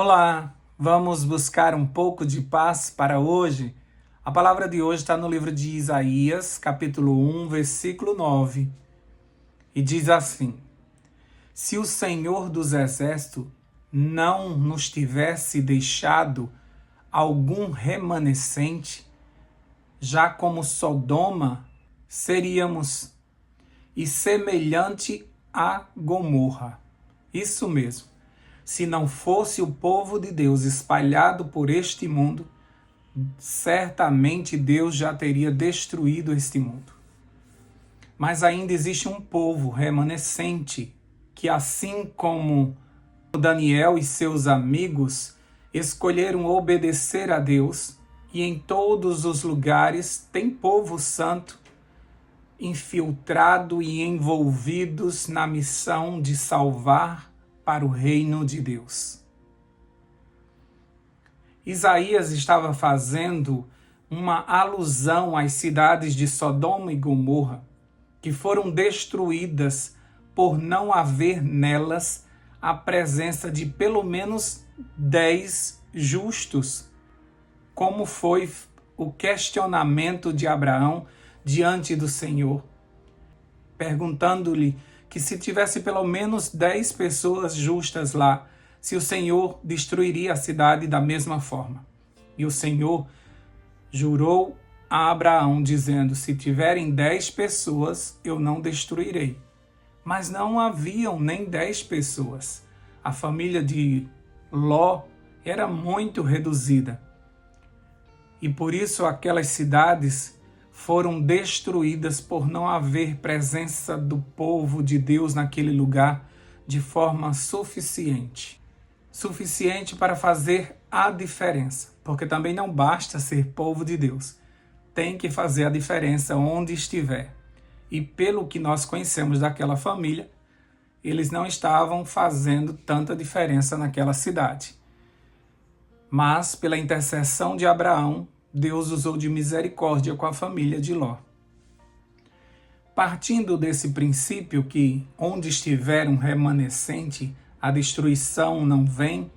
Olá, vamos buscar um pouco de paz para hoje? A palavra de hoje está no livro de Isaías, capítulo 1, versículo 9, e diz assim: Se o Senhor dos Exércitos não nos tivesse deixado algum remanescente, já como Sodoma seríamos, e semelhante a Gomorra. Isso mesmo. Se não fosse o povo de Deus espalhado por este mundo, certamente Deus já teria destruído este mundo. Mas ainda existe um povo remanescente que, assim como Daniel e seus amigos, escolheram obedecer a Deus, e em todos os lugares tem povo santo infiltrado e envolvidos na missão de salvar para o reino de Deus. Isaías estava fazendo uma alusão às cidades de Sodoma e Gomorra, que foram destruídas por não haver nelas a presença de pelo menos 10 justos, como foi o questionamento de Abraão diante do Senhor, perguntando-lhe que se tivesse pelo menos 10 pessoas justas lá, se o Senhor destruiria a cidade da mesma forma. E o Senhor jurou a Abraão, dizendo: se tiverem 10 pessoas, eu não destruirei. Mas não haviam nem 10 pessoas. A família de Ló era muito reduzida. E por isso aquelas cidades foram destruídas por não haver presença do povo de Deus naquele lugar de forma suficiente. Suficiente para fazer a diferença, porque também não basta ser povo de Deus. Tem que fazer a diferença onde estiver. E pelo que nós conhecemos daquela família, eles não estavam fazendo tanta diferença naquela cidade. Mas, pela intercessão de Abraão, Deus usou de misericórdia com a família de Ló. Partindo desse princípio que onde estiver um remanescente, a destruição não vem,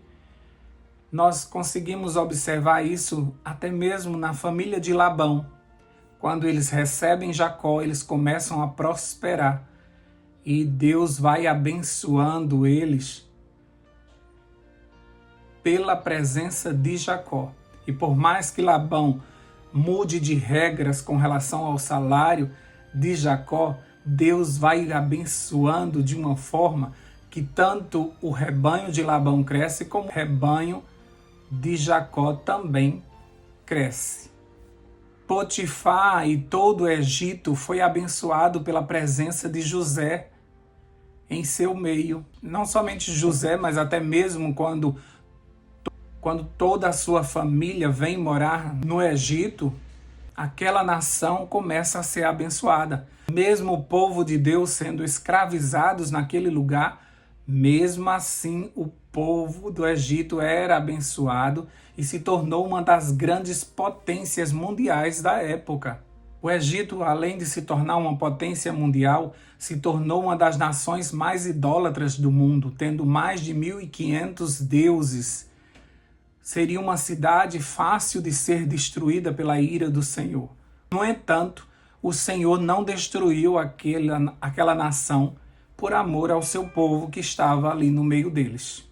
nós conseguimos observar isso até mesmo na família de Labão. Quando eles recebem Jacó, eles começam a prosperar e Deus vai abençoando eles pela presença de Jacó. E por mais que Labão mude de regras com relação ao salário de Jacó, Deus vai abençoando de uma forma que tanto o rebanho de Labão cresce, como o rebanho de Jacó também cresce. Potifar e todo o Egito foi abençoado pela presença de José em seu meio. Não somente José, mas até mesmo quando toda a sua família vem morar no Egito, aquela nação começa a ser abençoada. Mesmo o povo de Deus sendo escravizados naquele lugar, mesmo assim o povo do Egito era abençoado e se tornou uma das grandes potências mundiais da época. O Egito, além de se tornar uma potência mundial, se tornou uma das nações mais idólatras do mundo, tendo mais de 1.500 deuses. Seria uma cidade fácil de ser destruída pela ira do Senhor. No entanto, o Senhor não destruiu aquela nação por amor ao seu povo que estava ali no meio deles.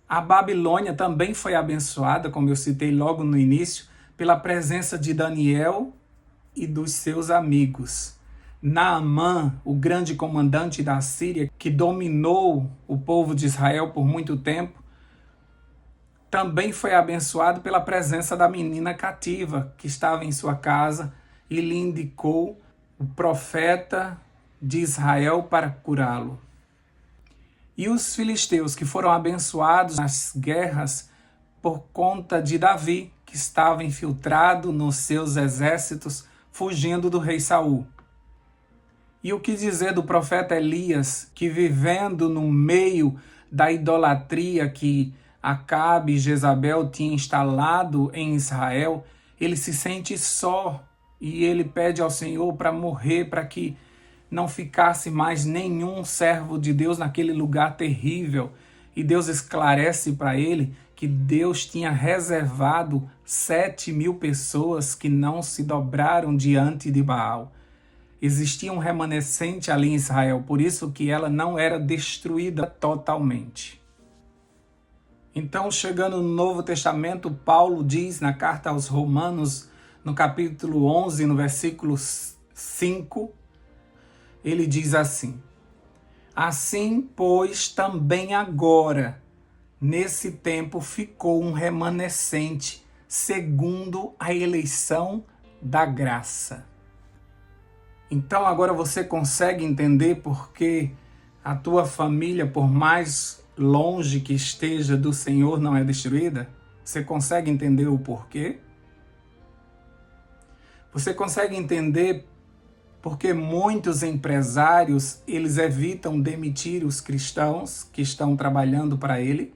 A Babilônia também foi abençoada, como eu citei logo no início, pela presença de Daniel e dos seus amigos. Naamã, o grande comandante da Síria, que dominou o povo de Israel por muito tempo, também foi abençoado pela presença da menina cativa que estava em sua casa e lhe indicou o profeta de Israel para curá-lo. E os filisteus, que foram abençoados nas guerras por conta de Davi, que estava infiltrado nos seus exércitos, fugindo do rei Saul. E o que dizer do profeta Elias, que vivendo no meio da idolatria que Acabe e Jezabel tinham instalado em Israel, ele se sente só e ele pede ao Senhor para morrer, para que não ficasse mais nenhum servo de Deus naquele lugar terrível. E Deus esclarece para ele que Deus tinha reservado 7.000 pessoas que não se dobraram diante de Baal. Existia um remanescente ali em Israel, por isso que ela não era destruída totalmente. Então, chegando no Novo Testamento, Paulo diz na carta aos Romanos, no capítulo 11, no versículo 5, ele diz assim: assim, pois, também agora, nesse tempo, ficou um remanescente, segundo a eleição da graça. Então agora você consegue entender por que a tua família, por mais longe que esteja do Senhor, não é destruída? Você consegue entender o porquê? Você consegue entender porque muitos empresários, eles evitam demitir os cristãos que estão trabalhando para ele?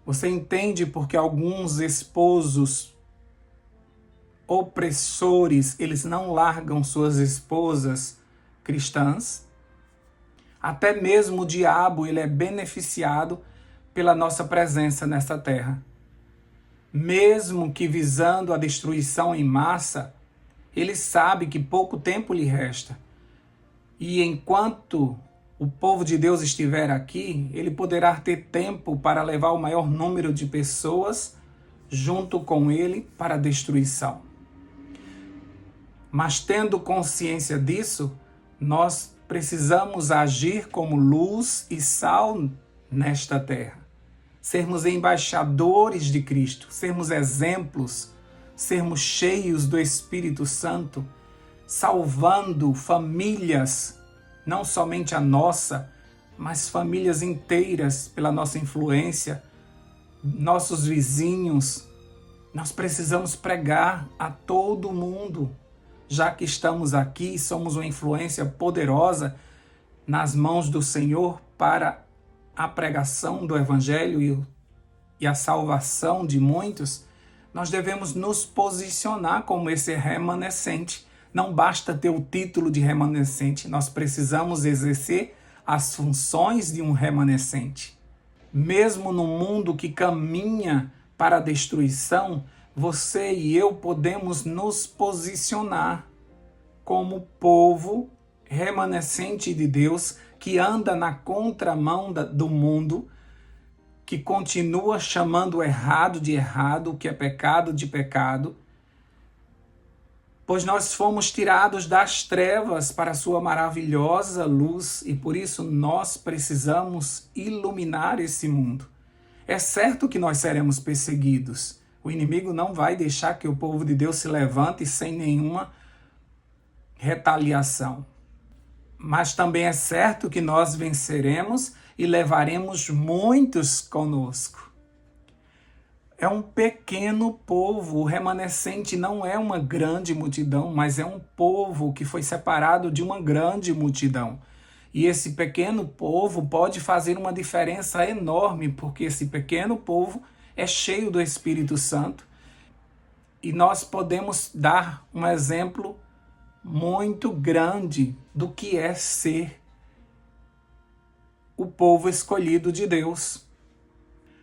Você entende porque alguns esposos opressores, eles não largam suas esposas cristãs? Até mesmo o diabo, ele é beneficiado pela nossa presença nesta terra. Mesmo que visando a destruição em massa, ele sabe que pouco tempo lhe resta. E enquanto o povo de Deus estiver aqui, ele poderá ter tempo para levar o maior número de pessoas junto com ele para a destruição. Mas tendo consciência disso, nós precisamos agir como luz e sal nesta terra. Sermos embaixadores de Cristo, sermos exemplos, sermos cheios do Espírito Santo, salvando famílias, não somente a nossa, mas famílias inteiras pela nossa influência, nossos vizinhos. Nós precisamos pregar a todo mundo. Já que estamos aqui, somos uma influência poderosa nas mãos do Senhor para a pregação do Evangelho e a salvação de muitos, nós devemos nos posicionar como esse remanescente. Não basta ter o título de remanescente, nós precisamos exercer as funções de um remanescente. Mesmo no mundo que caminha para a destruição, você e eu podemos nos posicionar como povo remanescente de Deus que anda na contramão do mundo, que continua chamando o errado de errado, o que é pecado de pecado, pois nós fomos tirados das trevas para a sua maravilhosa luz e por isso nós precisamos iluminar esse mundo. É certo que nós seremos perseguidos. O inimigo não vai deixar que o povo de Deus se levante sem nenhuma retaliação. Mas também é certo que nós venceremos e levaremos muitos conosco. É um pequeno povo, o remanescente não é uma grande multidão, mas é um povo que foi separado de uma grande multidão. E esse pequeno povo pode fazer uma diferença enorme, porque esse pequeno povo é cheio do Espírito Santo e nós podemos dar um exemplo muito grande do que é ser o povo escolhido de Deus.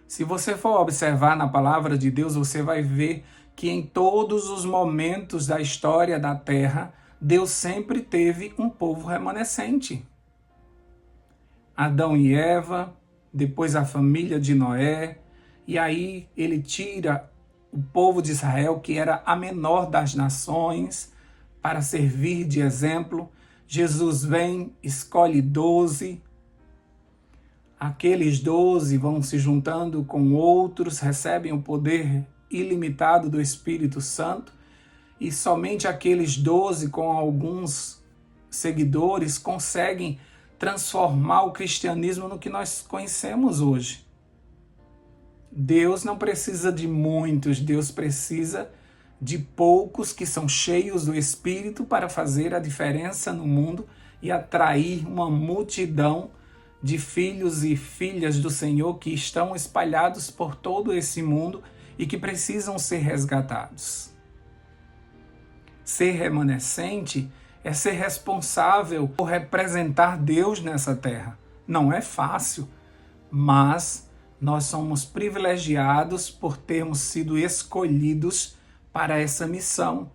Se você for observar na palavra de Deus, você vai ver que em todos os momentos da história da terra, Deus sempre teve um povo remanescente. Adão e Eva, depois a família de Noé, e aí ele tira o povo de Israel, que era a menor das nações, para servir de exemplo. Jesus vem, escolhe 12. Aqueles 12 vão se juntando com outros, recebem o poder ilimitado do Espírito Santo, e somente aqueles 12 com alguns seguidores conseguem transformar o cristianismo no que nós conhecemos hoje. Deus não precisa de muitos, Deus precisa de poucos que são cheios do Espírito para fazer a diferença no mundo e atrair uma multidão de filhos e filhas do Senhor que estão espalhados por todo esse mundo e que precisam ser resgatados. Ser remanescente é ser responsável por representar Deus nessa terra. Não é fácil, mas nós somos privilegiados por termos sido escolhidos para essa missão.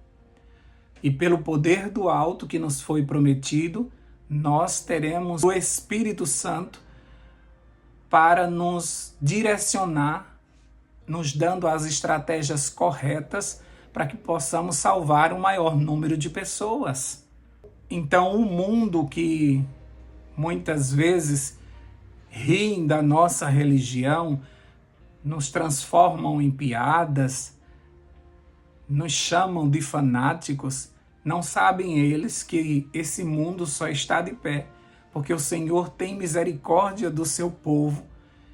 E pelo poder do alto que nos foi prometido, nós teremos o Espírito Santo para nos direcionar, nos dando as estratégias corretas para que possamos salvar o maior número de pessoas. Então, o mundo que muitas vezes riem da nossa religião, nos transformam em piadas, nos chamam de fanáticos, não sabem eles que esse mundo só está de pé, porque o Senhor tem misericórdia do seu povo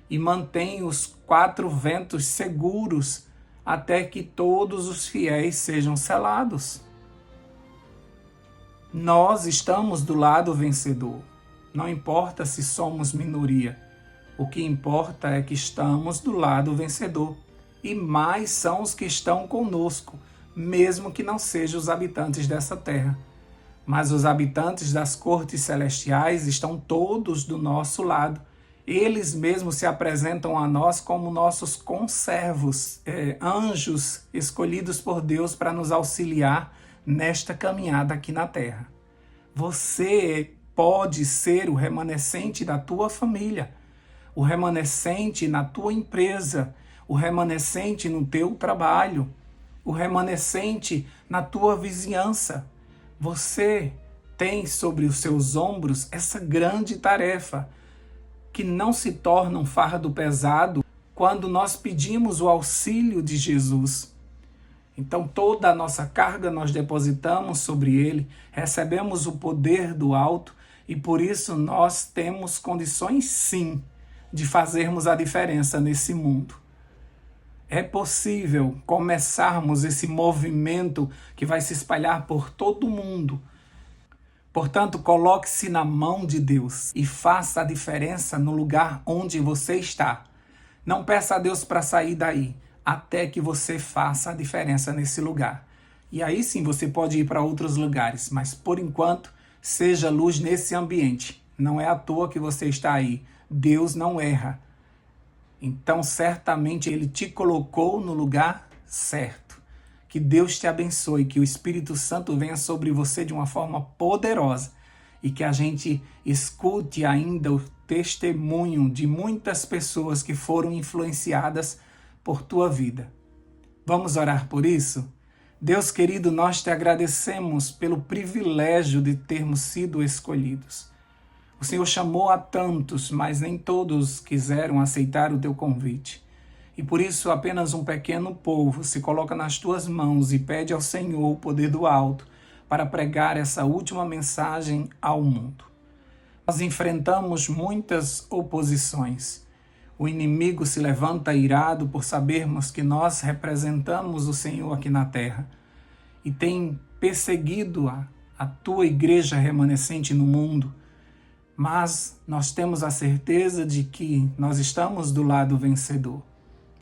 e mantém os quatro ventos seguros até que todos os fiéis sejam selados. Nós estamos do lado vencedor. Não importa se somos minoria. O que importa é que estamos do lado vencedor. E mais são os que estão conosco, mesmo que não sejam os habitantes dessa terra. Mas os habitantes das cortes celestiais estão todos do nosso lado. Eles mesmos se apresentam a nós como nossos conservos, anjos escolhidos por Deus para nos auxiliar nesta caminhada aqui na terra. Você pode ser o remanescente da tua família, o remanescente na tua empresa, o remanescente no teu trabalho, o remanescente na tua vizinhança. Você tem sobre os seus ombros essa grande tarefa, que não se torna um fardo pesado quando nós pedimos o auxílio de Jesus. Então toda a nossa carga nós depositamos sobre Ele, recebemos o poder do alto e por isso nós temos condições sim de fazermos a diferença nesse mundo. É possível começarmos esse movimento que vai se espalhar por todo o mundo. Portanto, coloque-se na mão de Deus e faça a diferença no lugar onde você está. Não peça a Deus para sair daí, até que você faça a diferença nesse lugar. E aí sim você pode ir para outros lugares, mas por enquanto, seja luz nesse ambiente. Não é à toa que você está aí. Deus não erra. Então, certamente, Ele te colocou no lugar certo. Que Deus te abençoe, que o Espírito Santo venha sobre você de uma forma poderosa e que a gente escute ainda o testemunho de muitas pessoas que foram influenciadas por tua vida. Vamos orar por isso? Deus querido, nós te agradecemos pelo privilégio de termos sido escolhidos. O Senhor chamou a tantos, mas nem todos quiseram aceitar o teu convite. E por isso apenas um pequeno povo se coloca nas tuas mãos e pede ao Senhor o poder do alto para pregar essa última mensagem ao mundo. Nós enfrentamos muitas oposições. O inimigo se levanta irado por sabermos que nós representamos o Senhor aqui na terra e tem perseguido a tua igreja remanescente no mundo. Mas nós temos a certeza de que nós estamos do lado vencedor.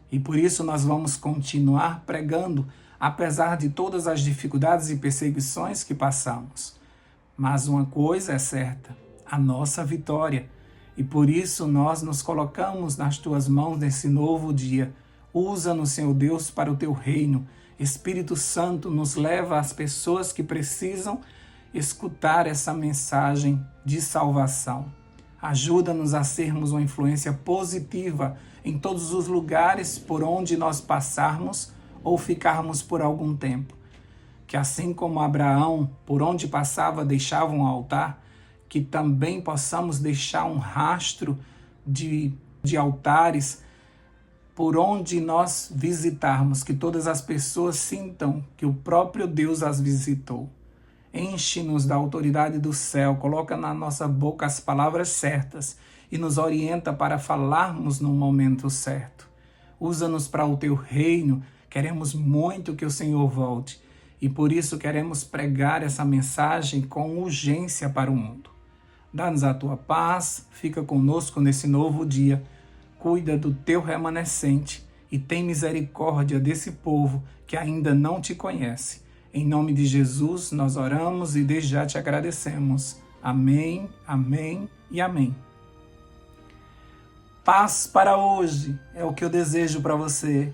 E por isso nós vamos continuar pregando, apesar de todas as dificuldades e perseguições que passamos. Mas uma coisa é certa, a nossa vitória. E por isso nós nos colocamos nas tuas mãos nesse novo dia. Usa-nos, Senhor Deus, para o teu reino. Espírito Santo nos leva às pessoas que precisam escutar essa mensagem de salvação. Ajuda-nos a sermos uma influência positiva em todos os lugares por onde nós passarmos ou ficarmos por algum tempo. Que assim como Abraão, por onde passava, deixava um altar, que também possamos deixar um rastro de altares por onde nós visitarmos, que todas as pessoas sintam que o próprio Deus as visitou. Enche-nos da autoridade do céu, coloca na nossa boca as palavras certas e nos orienta para falarmos no momento certo. Usa-nos para o teu reino, queremos muito que o Senhor volte e por isso queremos pregar essa mensagem com urgência para o mundo. Dá-nos a tua paz, fica conosco nesse novo dia, cuida do teu remanescente e tem misericórdia desse povo que ainda não te conhece. Em nome de Jesus, nós oramos e desde já te agradecemos. Amém, amém e amém. Paz para hoje é o que eu desejo para você.